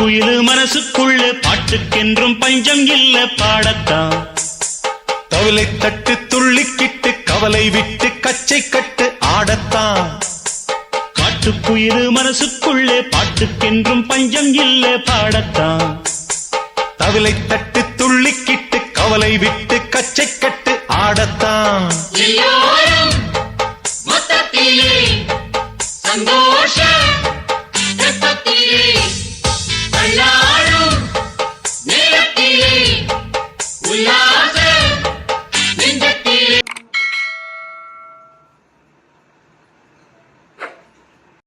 காட்டுக்குயிலு மனசுக்குள்ள பாட்டுக்கென்றும் பஞ்சம் இல்ல பாடத்தான். தவிலை தட்டு துள்ளிக்கிட்டு கவலை விட்டு கச்சை கட்டு ஆடத்தான். காட்டுக்குயிலு மனசுக்குள்ளே பாட்டுக்கென்றும் பஞ்சம் இல்ல பாடத்தான். தவிலை தட்டு துள்ளிக்கிட்டு கவலை விட்டு கச்சை கட்டு ஆடத்தான். எல்லோரும் மொத்தத்திலே சந்தோஷ வெப்பத்திலே தள்ளாடும் நேரத்திலே உல்லாச நெஞ்சத்திலே